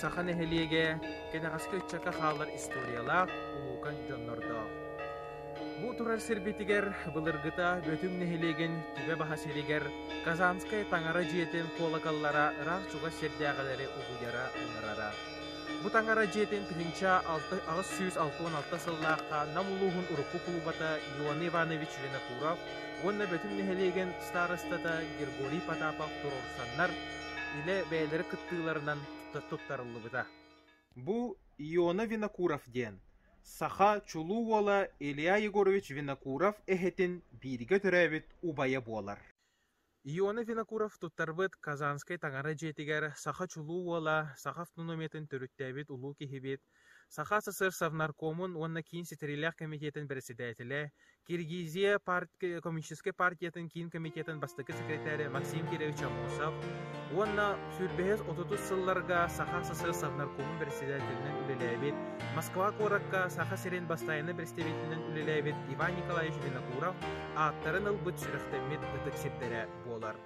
sahan eheliege kene gaske çaka xalar istoriyalar ulukan jonnordo. Bu turar sirbitiger bılırgıta bötüm neheligen tübe bahaseliger Kazanskaya tangara jiyeten kolakallara rak çuga serdiagaları uguyara unarara. Bu tangara jiyeten tühünça ağız süz 616 sıllıqqa namuluhun urupu kulubata Ivan Ivanovich Vinokurov Вonna бөтім нехелеген старостата Григорий Потапов турорсаннар ile бәйлері кыттыыларынан туттарылы бұта. Бу Иона Винокуров ден. Саха Чулуола Илья Егорович Винокуров эхетін бирге төрәбіт убая болар. Иона Винокуров туттарбыт Казанскай таңара жетігер Саха Чулуола Саха автономиятын төріттәбіт улу кехебет Саха СССР Совнаркомун онна кейін сетерилях комитетин председателе, Киргизия коммунистической партиятын кейін комитетин бастыкы секретарі Максим Кириллович Амосов, онна сүрбехес 30 сылларга Саха СССР Совнаркомун председателинен үлеләбет, Москва коракка Саха Сирен бастайыны представителинен үлеләбет Иван Николаевич Винокуров аттарын ылбыт сүріқтемет ытык септері болар.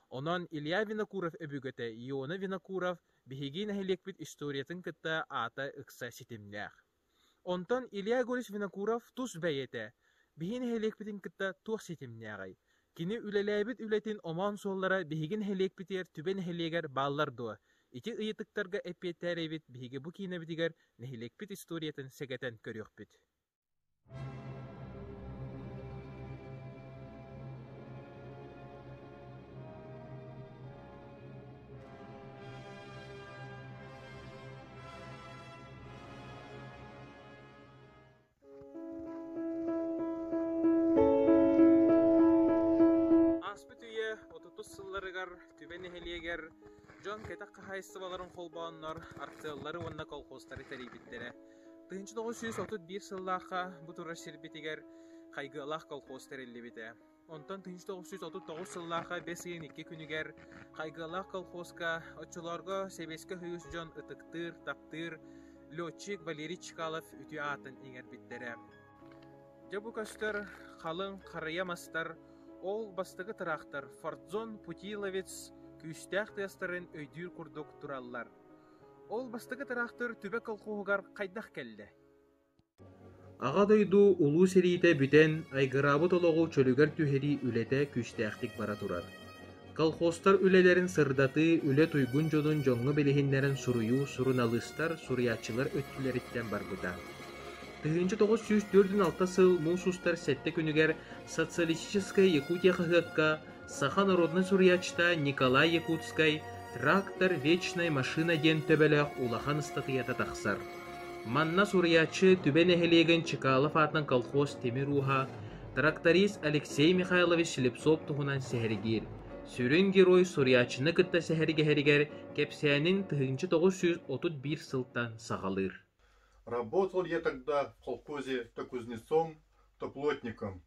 Онан Илья Винокуров өбүгөтө Иона Винокуров бихигин ахилекбит историятын кытта ата ыкса ситимлях. Онтон Илья Егорович Винокуров тус бәйете, бихин ахилекбитин кытта тух ситимлягай. Кини үлеләбит үлетин оман соллара бихигин ахилекбитер түбен ахилегер баллар дуа. Ити ыйытыктарга эппеттеребит бихиги бу кинебитигер нахилекбит историятын сегетен көрөкбит. Сылларыгар түбен эхелиегер Джон кетак кахайсыбаларын колбааннар арктыыллары онна колхозтары терибиттері. 1931 сыллаqa bu turra şerbetиger кайгылах колхоз тереллибите. Онтан 1939 сыллаqa 5-2 күнүгер кайгылах колхозка очуларга себеске хүйүс Джон ытыктыр, таптыр, летчик Валерий Чкалов үтү атын иңербиттере. Жабу каштар халын карыямастар Ол бастығы тұрақтар Фордзон Путиловец күйістәқ тестарын өйдір күрдік тураллар. Ол бастығы тұрақтар түбе колхоғығар қайдақ келді. Аға дойду улу серейті бүтен айгырабы толығы чөлігер түйheri үлеті күйістәқтік бара турар. Колхозтар үлелерін сырдаты үле туйгун жодun жоңғы белехинлерін суруyu сурыналыстар суриячылар өттілеріттен бар бұда. 1904-6 сыл мусустар сетте күнігер социалистическая Якутия хыгакка Саха народный сурьячта Николай Якутскай трактор вечная машина ден төбелек улахан статията тақсар. Манна сурьячы түбен эхелеген Чекалов атынан колхоз Темируха тракторист Алексей Михайлович Шлепсов туғынан сәхерігер. Сүрін герой сурьячыны кытта сәхерігер кепсәнін 1931 сылтан сағалыр. Работал я тогда в колхозе то кузнецом, то плотником.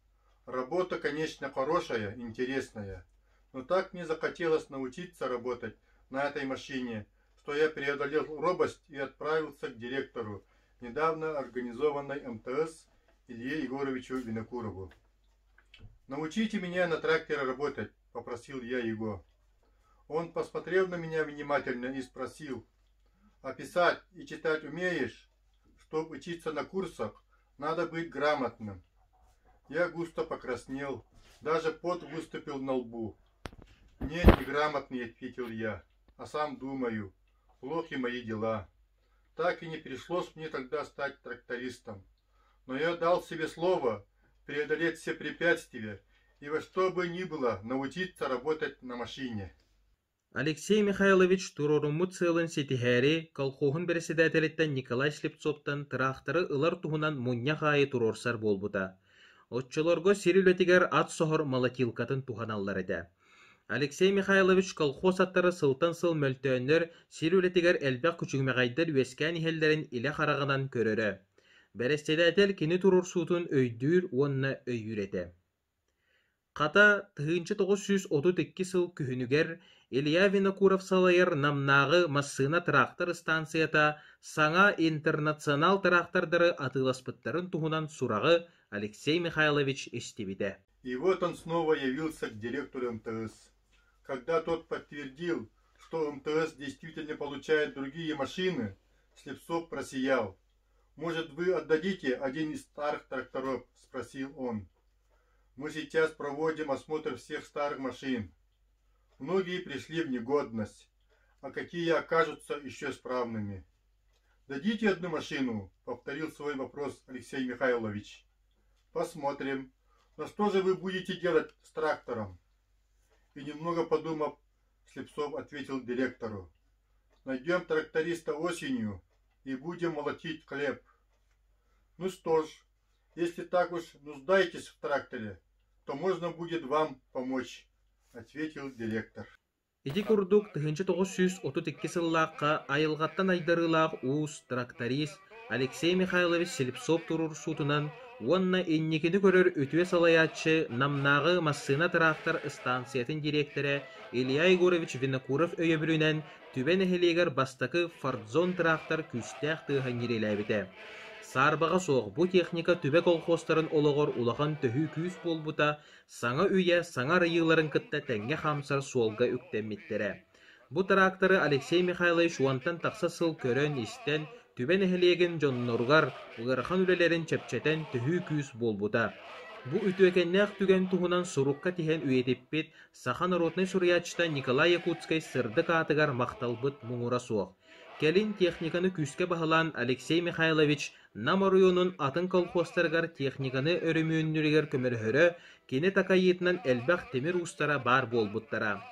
Работа, конечно, хорошая, интересная, но так мне захотелось научиться работать на этой машине, что я преодолел робость и отправился к директору недавно организованной МТС Илье Егоровичу Винокурову. «Научите меня на тракторе работать», — попросил я его. Он посмотрел на меня внимательно и спросил: «А писать и читать умеешь? Чтобы учиться на курсах, надо быть грамотным». Я густо покраснел, даже пот выступил на лбу. «Нет, неграмотный», — ответил я, — «а сам думаю, плохи мои дела». Так и не пришлось мне тогда стать трактористом. Но я дал себе слово преодолеть все препятствия и во что бы ни было научиться работать на машине. Алексей Михайлович турорумут сылын сетихәри колхозын председателеттен Николай Шлепцовтан тракторы ылар туһунан мунья хайы турорсар болбута. Отчолорго сирүлетигер ат сохор молотилкатын туханаллар эде. Алексей Михайлович колхоз аттары сылтан сыл мөлтөөннөр сирүлетигер элбек күчүгмегайдар үескән ихеллерин иле харагынан көрөрө. Председатель кини турурсуутун өйдүр онна өйүрете. Ката 1932 сыл күһүнүгер Илья Винокуров салайыр намнағы массына трактор станцията саңа интернационал трактордары атыласпыттарын туһунан сурағы Алексей Михайлович истибиде. И вот он снова явился к директору МТС. Когда тот подтвердил, что что МТС действительно получает другие машины, Слепцов просиял. «Может, вы отдадите один из старых тракторов?» – спросил он. «Мы сейчас проводим осмотр всех старых машин. Многие пришли в негодность, а какие окажутся еще исправными». «Дадите одну машину?» – повторил свой вопрос Алексей Михайлович. «Посмотрим. Но что же вы будете делать с трактором?» И немного подумав, Слепцов ответил директору: «Найдем тракториста осенью и будем молотить хлеб». «Ну что ж, если так уж нуждаетесь в тракторе, то можно будет вам помочь», — ответил директор. Ити курдук 1932 сыллааққа айылғаттан айдарылақ уус тракторист Алексей Михайлович Слепцов турur сутунан онна инникini көрөр өтуе салаячы намнағы массына трактор станциятын директоры Илья Егорович Винокуров өйөбүрүнен түбен эхелегер бастакы Фордзон трактор күстәк тыған ереләбіті. Сарбаға соқ бұ техника түбе колхозтарын олығыр улахан төхі күс болбута саңа үйе саңа райыларын кытта тәңге хамсар солға үктемметтері. Бұ тракторы Алексей Михайлович уантан тақса сыл көрін істен түбен эхелеген жонноргар ұлархан үлелерін чепчетен төхі күс болбута. Бу үтөкеннәк түген туһунан сурукка тиһен үйетиппит сахан ротный сурьячта Николай Якутской сырдык атыгар макталбыт муңура суох. Келин техниканы күскә баһалан Алексей Михайлович Намарыйонун атын колхозтаргар техниканы өрөмүннүрегер көмөрһөрө кене такайытынан элбах темир устара бар болбуттара.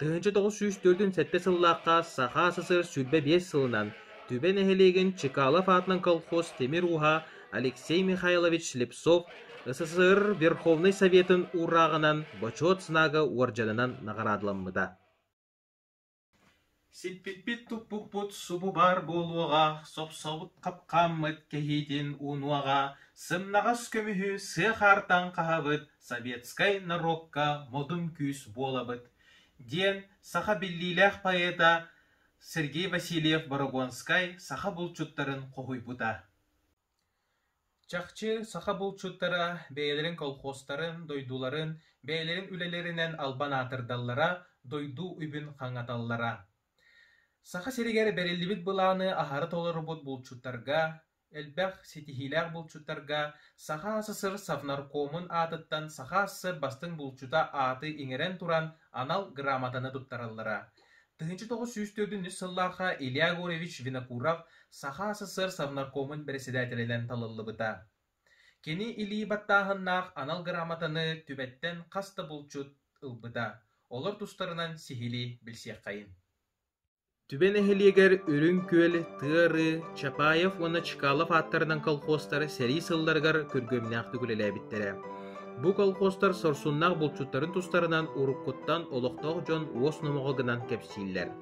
1904 сыллааққа Саха СССР сүрбе 5 сылынан түбен эхелеген Чекалов атынан колхоз темир уха Алексей Михайлович Слепцов СССР Верховный Советын урағынан бочот сынағы оржанынан нағарадылымыда. Сиппит туппут субу бар болуға, соп-событ қапқаммыт кехидин унуаға, сымнағас көміхі сыхартан қағабыт, советскай нарокка модун күс болабыт. Ден саха биллилях поэта Сергей Васильев Барагонскай саха булчуттарын қойбута. Чахчы саха булчуттара бәйлерин колхозтарын, дойдуларын, бәйлерин үлелеринен албан атырдаллара, дойду үбін қаңаталлара. Саха серегер бәрелдібіт бұланы ахары толырыбыт булчуттарга, элбәқ сетихиләқ булчуттарга, Саха СССР Совнаркомын атыттан Саха СССР бастың булчута аты иңерен туран анал грамотаны туттараллара. 1904 сыллаха Илья Егорович Винокуров Саха СССР Совнаркомын председателінен талылыбыта. Кені Или баттағыннақ анал грамотаны түбеттен қасты булчут ылбыта. Олар тустарынан сихили білсек қайын. Түбен эхелегер үрін көл, Тыры, Чапаев, оны Чекалов аттарынан колхозтары сәрі сылларғар көргөмнәқті күлеләбіттері. Бу колхозтар сорсуннақ булчуттарын тустарынан уруккуттан олықтоқ жон ос номоғы гынан кепсиллер.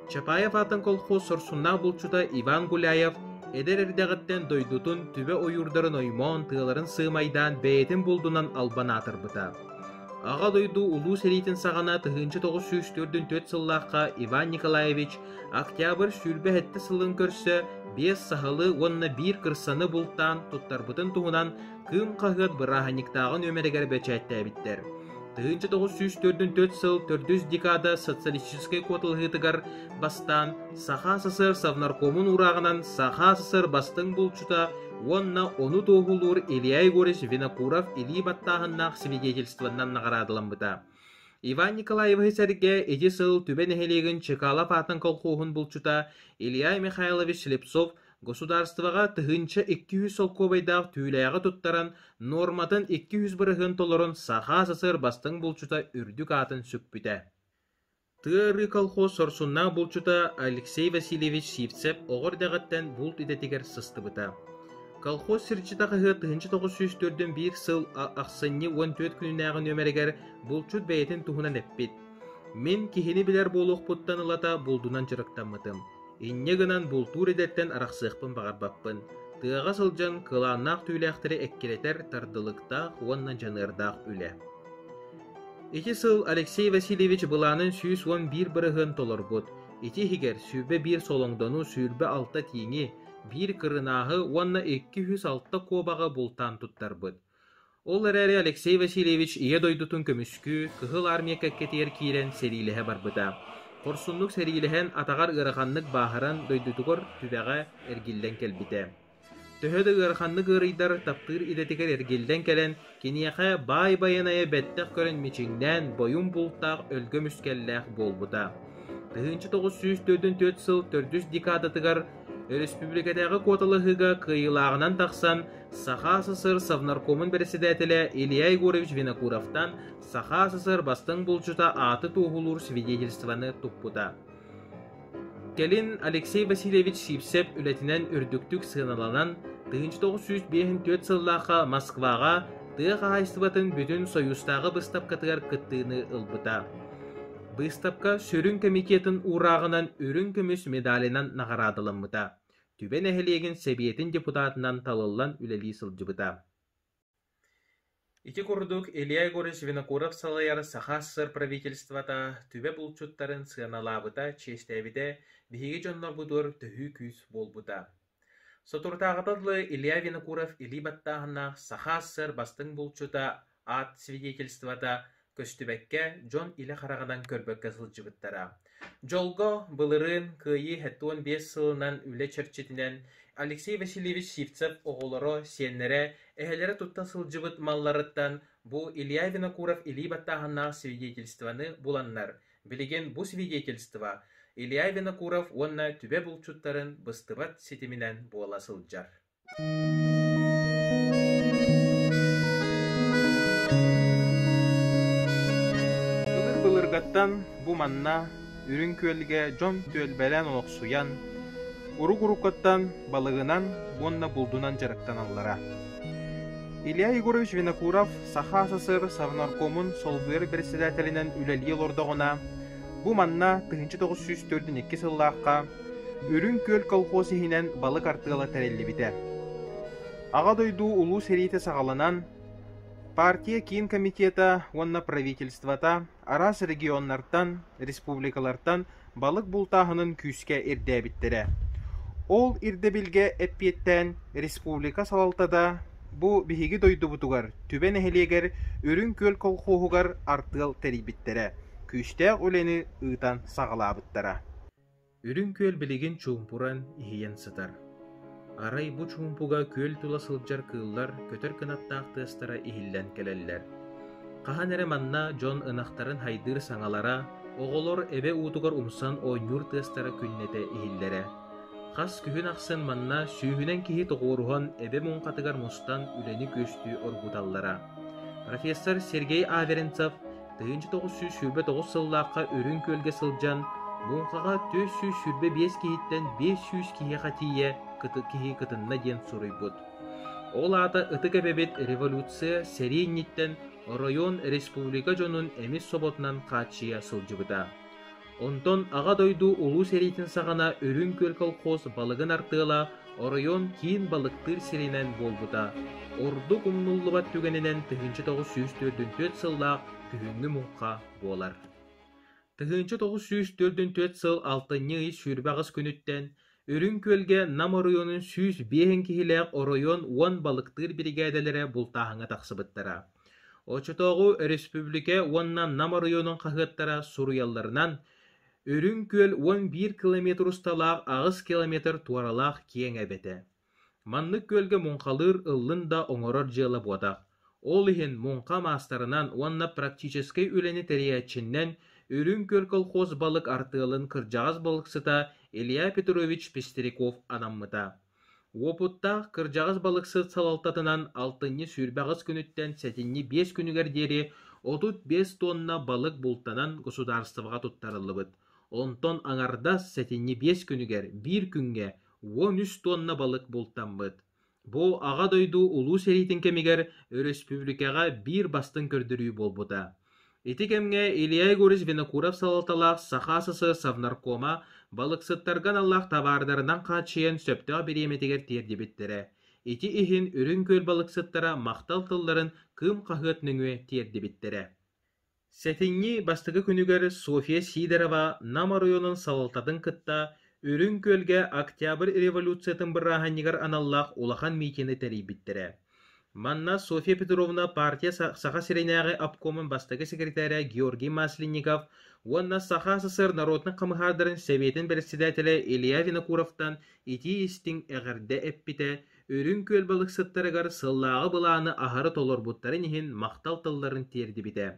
Чапаев атын колхоз сорсуннақ булчута Иван Гуляев эдер эрдәғыттен дойдутун түбе ойурдарын оймон тыыларын сыымайдан бәйтін булдунан албан атырбыта. Аға дойду улу серитин сағана 1904 сыллаққа Иван Николаевич октябрь сүрбе хетті сылын көрсі 5 сахалы онна 1 кырсаны булттан туттарбытын туғынан кым қағыт бұраханиктағын өмерегер бәчәтті әбіттер. 1904 сыл 400 декада социалистической котылғытыгар бастан Саха СССР Совнаркомын урағынан Саха СССР бастың булчута онна оны тоғылур Илья Егорович Винокуров Или баттағыннақ свидетельствоннан нағарадылымбыта. Иван Николаевы сәрге эти сыл түбен эхелеген Чекалов атын колхозын булчута Илья Михайлович Слепцов государствоға тыгынча 200 солковайдақ түйләғы туттаран норматын 200 бірігін толырын Саха СССР бастың булчута үрдік атын сүкпіті. Тыры колхоз сорсунна булчута Алексей Васильевич Сивцев оғырдағыттан булт идетігер сыстыбыта. Колхоз сирчитақығы 1904 1 сыл ақсынны 14 күнінәғын өмерегер булчут бәйтін туғынан әппет. Мен кехені білер болуқ бұттан ылата булдунан жырықтамытым. Инне гынан бултур едеттен арақсықпын бағарбаппын. Тыға сылжан кыланнақ түйләқтірі әккелетер тардылықта онна жанырдақ үлі. 2 сыл Алексей Васильевич бұланын 111 бірігін толыр бұд. 2 хигер сүрбе 1 солоңдону сүрбе 6 тиңі, 1 кырынағы онна 206 кобаға бұлтан туттар бұд. Ол әрі Алексей Васильевич ие дойдутун көмүскү, кыхыл армия кәккетер кирен серилеге бар бұда. Korsunluk serilehen atagar ırıkanlık baharan doydutukur tübeğe ergilden kelbite. Töhödü ırıkanlık ırıydar taptır idetiker ergilden kelen kiniyaka bay bayanaya bettek körün miçinden boyun bultaq ölgö müskellek bolbuda. 1904 сыл 400 декадаtıgar Республикадагы коталыгыга кыйылаагынан тахсан Саха СССР Совнаркомун председателе Илья Егорович Винокуровтан Саха СССР бастың булчута аты туğулур свидетельстваны туппута. Келин Алексей Васильевич Сипсеп үлетинен үрдүктүк сыналанан 1904 сыллаqa Москвага тыга хайстыбатын бүтүн союзтагы быстапкатыгар кыттыыны ылбыта. Быстапка сөрүн комитетин урагынан өрүн көмүс медалинан наградаланмыта. Түбен эхелеген себиетин депутатынан талылан үлели сылжыбыта. Ити курдук Илья Егорович Винокуров салайар Саха СССР правительствата түбе булчуттарын сыаналабыта честебиде биһиги жоннор будур төһүү күс болбута. Сотуртагытадлы Илья Винокуров или баттаһына Саха СССР бастың булчута ат свидетельствата көстүбекке Джон иле харагынан көрбөккө сылжыбыттара. Жолго былырын кыйы 5 сылынан үле черчетинен Алексей Васильевич Сивцев оголоро сеннере эхелере тутта сылжыбыт малларыттан бу Илья Винокуров или баттаһына свидетельстваны буланнар. Билеген бу свидетельство Илья Винокуров онна түбе булчуттарын быстыбат сетиминен буола сылжар. Былыргаттан бу манна үрүн көлге жон төлбелен олоксуян, урук-уруккаттан балыгынан бонна булдунан жарыктан аллара. Илья Егорович Винокуров Саха СССР Совнаркомун солбыр председателинен үлелиел ордогуна бу манна 1904 сыллаакка үрүн көл колхозихинен балык артыгала тереллибите. Ага дойду улуу серите сагаланан партия кийин комитета онна правительствата арас регионнартан, республикалартан балык бултаһынын күскә ирдәбиттере. Ол ирдебилге эппиеттен республика салалтада бу биһиги дойдубутугар түбен эхелегер үрүн көл колхозугар артыгал терибиттере. Күстәк үлени ыытан сагалабыттара. Үрүн көл билеген чумпуран ихиен сытар. Арай бу чумпуга көл тула сылжар кыыллар көтөр кынаттаактыыстара ихиллен келеллер. Кахан эре манна Джон ынактарын хайдыр саңалара, оголор эбе уутугар умсан ойнюр тыыстара күннете ихиллере. Хас күхүн аксын манна сүүхүнен кихи тоғурухан эбе мункатыгар мустан үлени көстү оргуталлара. Профессор Сергей Аверенцев 1909 сыллааққа өрін көлге сылжан, мункага 400 сүрбе 5 кихиттен 500 кихи хатие кихи кытынна ден суруйбут. Ол ата ытык эбебет революция серийниттен район республика жонун эмис соботунан качия сылжыбыта. Онтон ага дойду улуу серийтин сагана өрүн көл колхоз балыгын артыгыла район кийин балыктыр серинен болбута. Орду кумнуллубат түгенинен 1904 сыллаак күхүнгү мунка болар. 1904 сыл 6-й сүрбагыс күнүттен өрүн көлге Нам районун 105 кихилек район 10 балыктыр бригаделере бултаһыңа таксыбыттара. Очотогу республика оннан Нам районун кахыттара суруялларынан өрүн көл 11 километр усталаак агыс километр туаралаак кең эбете. Маннык көлге мункалыр ыллын да оңорор жылы бодак. Ол ихин мунка мастарынан онна практической үлени териячиннен өрүн көл колхоз балык артыылын кыржагыз балыксыта Илья Петрович Пестериков анаммыта. Опутта кыржагыз балыксыт салалтатынан 6-й сүрбагыз күнүттен 7-5 күнүгер дери 35 тонна балык бултанан государствага туттарылыбыт. Онтон аңардас 7-5 күнүгер 1 күнгө 13 тонна балык бултанбыт. Бу ага дойду улуу серитин кемигер республикага бир бастын көрдүрүү болбута. Ити кемге Илья Егорович Винокуров салалталаак Саха СССР Совнаркома балыксыттарган аллах табаардарынан качыйын сөптөг биреметигер тиердибиттере. Ити ихин үрүн көл балыксыттара мактал тылларын кым кахыт нүңүе тиердибиттере. Сетинни бастыгы күнүгер София Сидорова Нам районун салалтатын кытта өрүн көлге Октябрь революциятын бырраһаннигар аналлах улахан митини терибиттере. Манна Софья Петровна партия Саха Сиреняғы обкомын бастығы секретаря Георгий Масленников, онна Саха СССР Народный Камыхардарын Советин председателі Илья Винокуровтан ити истин әғірді әппіте, өрін көл балық сыттарығар сыллағы бұланы ахары толор бұттарын ехін мақтал тылларын терді біте.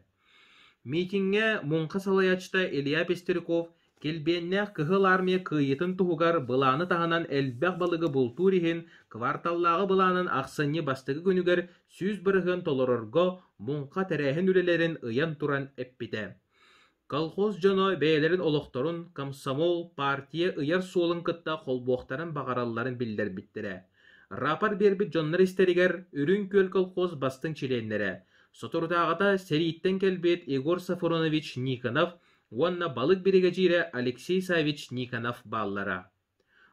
Митинге мұңқа салаячта Илья Пестериков келбеннәк кыһыл армия кыйытын туһугар быланы таһанан элбәк балыгы бултурихин кварталлағы быланын ақсынны бастығы күнүгер сүз бырыгын толорорго мұңқа тәрәһин үлелерин ыян туран эппите. Колхоз жоно бәйлерин олохторун комсомол партия ыяр суолын кытта холбуохтарын бағаралларын билдер биттире. Рапар бербит жоннар истеригер үрүн көл колхоз бастың чиленнере. Сотуртағата сериттен келбет Егор Сафронович Никонов, онна балык бригадирі Алексей Савич Никонов баллара.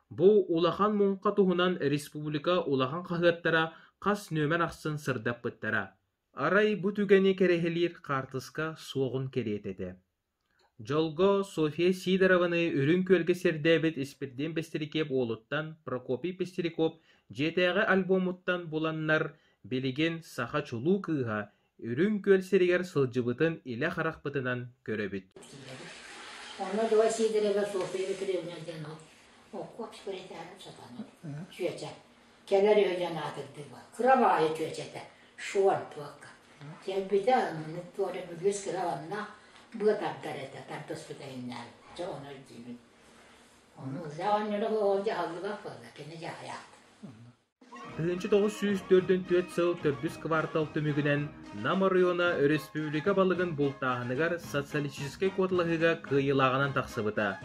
Бу улахан мұңқа туһунан республика улахан қағыттара қас нөмер ақсын сырдап бұттара. Арай бұ түгені керехелер қартысқа соғын керетеді. Жолго Софья Сидорованы үрін көлге сердебет испирден Пестерикеп олуттан Прокопий Пестериков жетәғі альбомуттан буланнар белеген саха чулу кыға үрін көл серігер сылжыбытын иле қарақ бұтынан көребіт. Onu da Sidorova Sofya Petrovna'dan o kopş göreterim satanı. Şuyaca. Keleri öjen atıldı var. Kravaya çöçete. Şu an tuakka. Sen bir de onu bir göz kravanına bu tartarete tartospita inler. Çoğunu değil. Onu zamanları hoca hazırlık fazla. Kene hayat. 1904 сыл төрдүс квартал төмүгүнен Нам района республика балыгын бултаһыныгар социалистический котлыгыга кыйылаганан таксыбыта.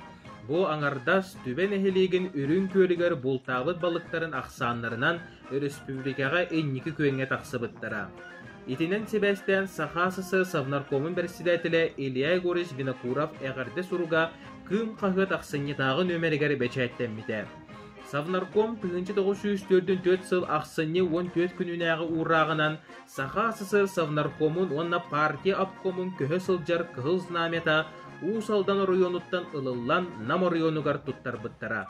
Бу аңардас түбен эхелеген үрүн көлүгөр бултабыт балыктарын аксаннарынан республикага энники көңе таксыбыттара. Итинен себестен Саха СССР Совнаркомын председателе Илья Егорович Винокуров эгерде суруга кым кагыт аксыннытагы нөмеригер бечеттенмите. Совнарком 1904 сыл ақсыны 14 күнінәғы урағынан Саха СССР Совнаркомын онна партия обкомын көхі сылжар кығыл знамета Усалдан районуттан ылылан Нам районугар туттар бұттара.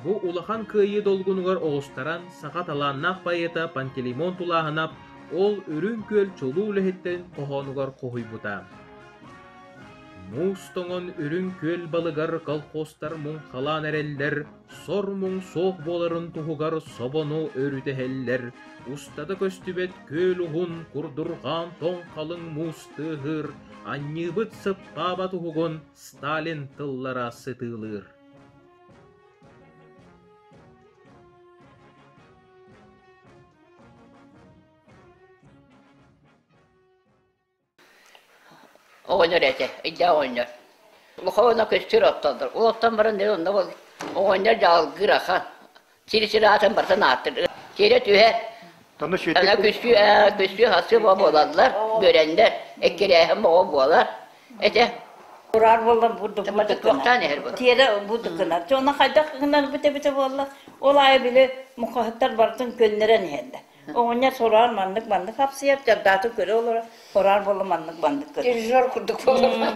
Бу улахан күйі долгунугар оғыстаран Саха таланнақ байета Пантелеймон тулағынап ол үрін көл чолу үліхеттен қоғанугар қоғый бұта. Мустоңон үрін көл балыгар колхозтар мұң қалан әрелдер, сор мұң соқ боларын тұғығар собону өрітехеллер, устады көстібет көл ұғын күрдұрған тоң қалың мустығыр, анныбыт сыппаба тұғығын Сталин тыллара сытылыр. Oynar ete, illa oynar. Luhavana köstür attandır. O attan bana ne onda var? Oynar da gırakan. Çiri atın barsan attır. Çiri tüher. Ana köstü hası babalarlar, görenler. Ekkere hem babalar. Ete. Orar bollar bulduk. Toktan her bu. Tiyere bulduk kınar. Ona haydak kınar bite bollar. Olay bile mukahattar bartın gönlere nihende. Oğunya sorar manlık hapsi yapacak dağıtı köre olur. Sorar bolu manlık köre. Dirijör kurduk falan.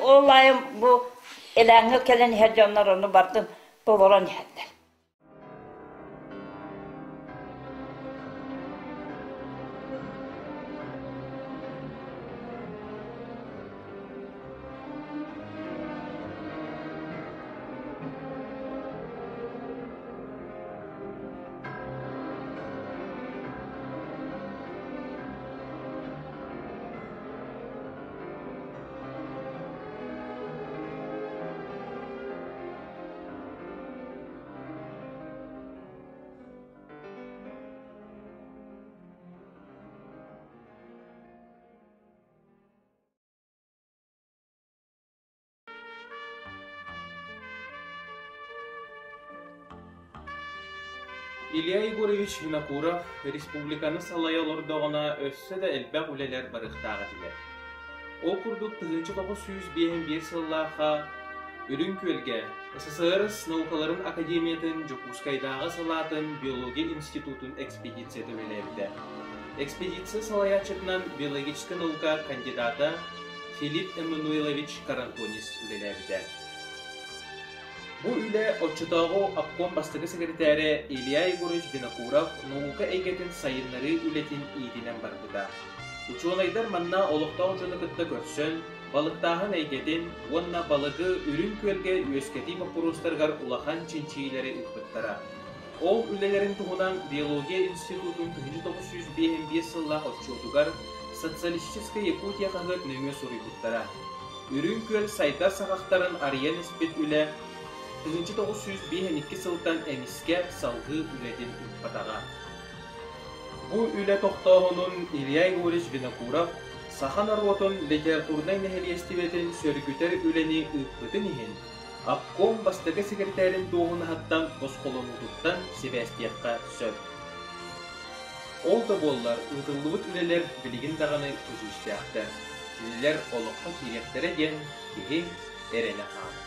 Olay bu elenge kelen her canlar onu bartın dolaran nihende. Илья Егорович Винокуров республиканы салай олордоғына өссі де әлбәқ үлелер барықтағы дилер. Ол күрдік 1951 сыллаға үрін көлге СССР наукаларын академиятын Жокускайдағы салатын биология институтын экспедиция төбелерді. Экспедиция салаячытынан биологическая наука кандидата Филипп Эммануилович Карантонис үлелерді. Bu üle Otçutağu Apkon Bastıgı Sekreteri Iliya Igorich Vinokurov Nuğuka Eygetin sayınları ületin iyidinen bargıda. Uçuğulaydar manna oluqta uçunu kıtta görsün, balıktağın eygetin, onna balığı ürün kölge üyesketi vapurustargar ulahan çinçiyileri ıkbıttara. Ol ülelerin tuğunan Biyologiya İnstitutun 1905 yılla Otçuğdugar, Sotsialistiska Yakutiya kağıt nömü soruyuttara. Ürün köl saytar sağaktarın ariyen ispet üle, 1902 yıldan emiske salgı üledin ıkbatağa. Bu üle tohtağının İlya Igorich Vinokurov, sahan arvotun literaturnay neheliyestivetin sörgüter üleni ıkbıtın ihin, Apkon Bastıgı Sekreterin doğunu hattan boskolonuduktan Sebastiyakka söp. Ol da bollar, ıtıllıvıt üleler biligin dağını özü istiyaktır. Üleler olukka kirektere gen, kihi erene kalır.